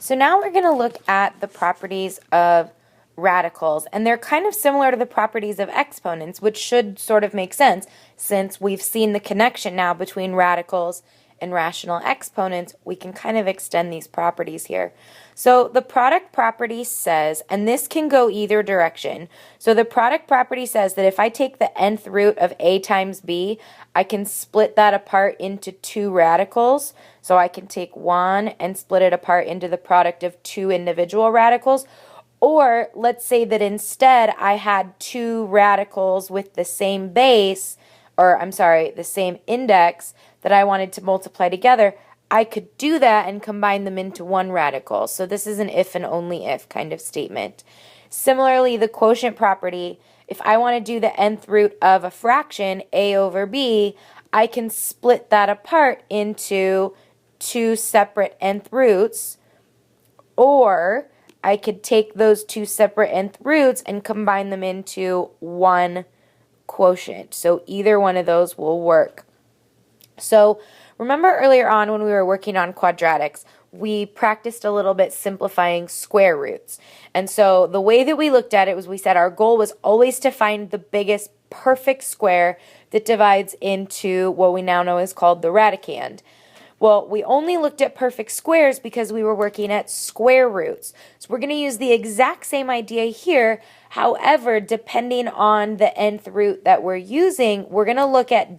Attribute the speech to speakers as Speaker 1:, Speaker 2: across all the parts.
Speaker 1: So now we're going to look at the properties of radicals, and they're kind of similar to the properties of exponents, which should sort of make sense since we've seen the connection now between radicals and rational exponents. We can kind of extend these properties here. So the product property says, and this can go either direction, so the product property says that if I take the nth root of a times b, I can split that apart into two radicals. So I can take one and split it apart into the product of two individual radicals. Or let's say that instead I had two radicals with the same base, or I'm sorry, the same index that I wanted to multiply together. I could do that and combine them into one radical. So this is an if and only if kind of statement. Similarly, the quotient property, if I want to do the nth root of a fraction, a over b, I can split that apart into two separate nth roots, or I could take those two separate nth roots and combine them into one quotient. So either one of those will work. So remember earlier on when we were working on quadratics, we practiced a little bit simplifying square roots. And so the way that we looked at it was we said our goal was always to find the biggest perfect square that divides into what we now know is called the radicand. Well, we only looked at perfect squares because we were working at square roots. So we're going to use the exact same idea here. However, depending on the nth root that we're using, we're going to look at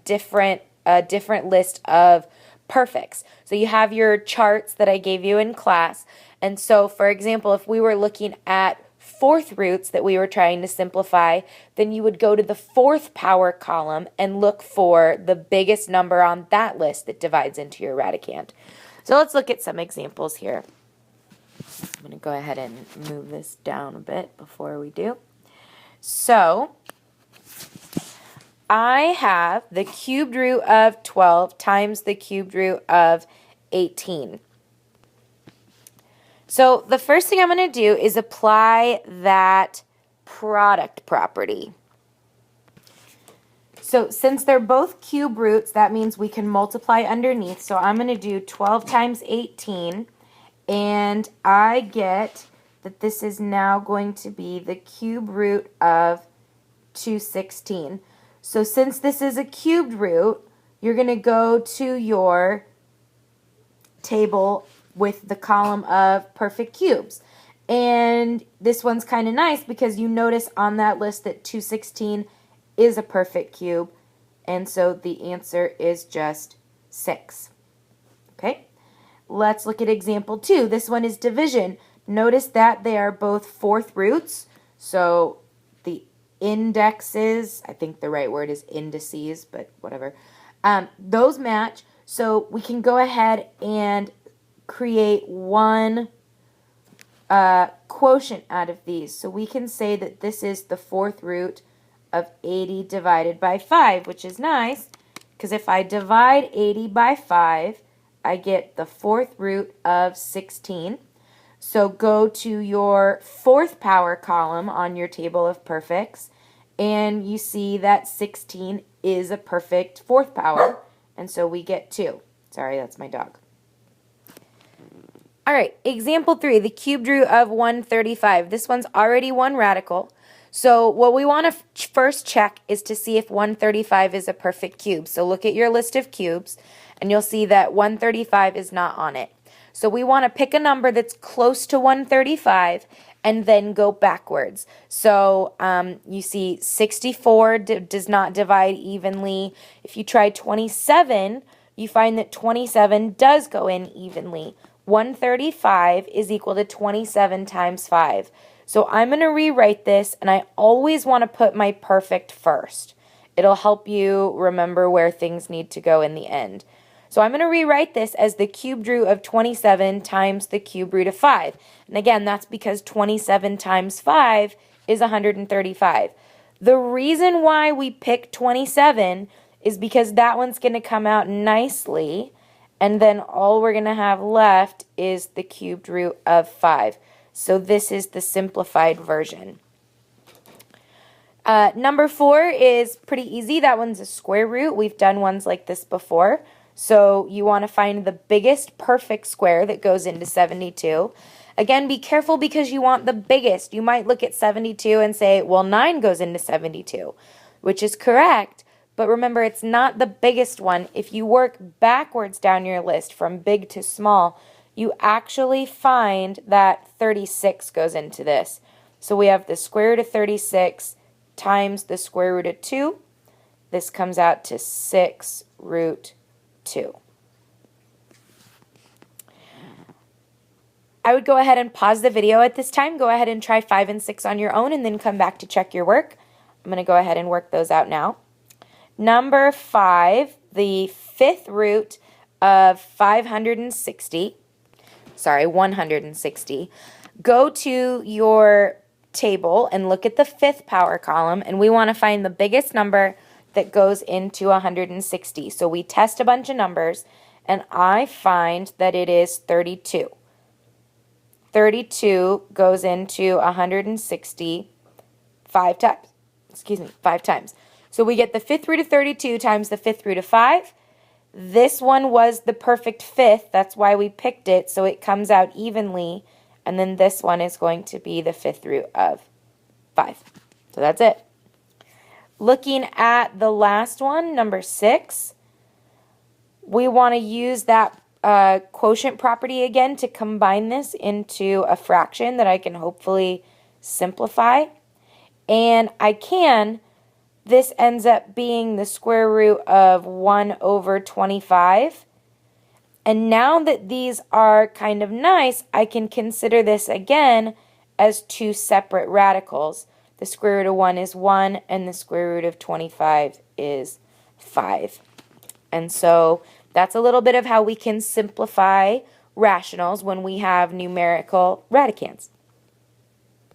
Speaker 1: a different list of perfects. So you have your charts that I gave you in class. And so, for example, if we were looking at fourth roots that we were trying to simplify, then you would go to the fourth power column and look for the biggest number on that list that divides into your radicand. So let's look at some examples here. I'm going to go ahead and move this down a bit before we do. So I have the cubed root of 12 times the cubed root of 18. So the first thing I'm going to do is apply that product property. So since they're both cube roots, that means we can multiply underneath. So I'm going to do 12 times 18, and I get that this is now going to be the cube root of 216. So since this is a cubed root, you're going to go to your table with the column of perfect cubes. And this one's kind of nice because you notice on that list that 216 is a perfect cube, and so the answer is just 6. Okay, let's look at example 2. This one is division. Notice that they are both fourth roots, so the indexes, I think the right word is indices, but whatever, those match. So we can go ahead and create one quotient out of these. So we can say that this is the fourth root of 80 divided by 5, which is nice, because if I divide 80 by 5, I get the fourth root of 16. So go to your fourth power column on your table of perfects, and you see that 16 is a perfect fourth power, and so we get 2. Sorry, that's my dog. All right, example 3, the cubed root of 135. This one's already one radical. So what we want to first check is to see if 135 is a perfect cube. So look at your list of cubes, and you'll see that 135 is not on it. So we want to pick a number that's close to 135 and then go backwards. So you see 64 does not divide evenly. If you try 27, you find that 27 does go in evenly. 135 is equal to 27 times 5. So I'm going to rewrite this, and I always want to put my perfect first. It'll help you remember where things need to go in the end. So I'm going to rewrite this as the cubed root of 27 times the cubed root of 5. And again, that's because 27 times 5 is 135. The reason why we pick 27 is because that one's going to come out nicely, and then all we're going to have left is the cubed root of 5. So this is the simplified version. Number 4 is pretty easy. That one's a square root. We've done ones like this before. So you want to find the biggest perfect square that goes into 72. Again, be careful because you want the biggest. You might look at 72 and say, well, 9 goes into 72, which is correct. But remember, it's not the biggest one. If you work backwards down your list from big to small, you actually find that 36 goes into this. So we have the square root of 36 times the square root of 2. This comes out to 6 root 2. I would go ahead and pause the video at this time. Go ahead and try 5 and 6 on your own and then come back to check your work. I'm going to go ahead and work those out now. Number 5, the fifth root of 160. Go to your table and look at the fifth power column, and we want to find the biggest number that goes into 160. So we test a bunch of numbers, and I find that it is 32. 32 goes into 160 5 times. So we get the fifth root of 32 times the fifth root of 5. This one was the perfect fifth. That's why we picked it. So it comes out evenly. And then this one is going to be the fifth root of 5. So that's it. Looking at the last one, number 6, we want to use that quotient property again to combine this into a fraction that I can hopefully simplify. And I can. This ends up being the square root of 1 over 25. And now that these are kind of nice, I can consider this again as 2 separate radicals. The square root of 1 is 1, and the square root of 25 is 5. And so that's a little bit of how we can simplify rationals when we have numerical radicands.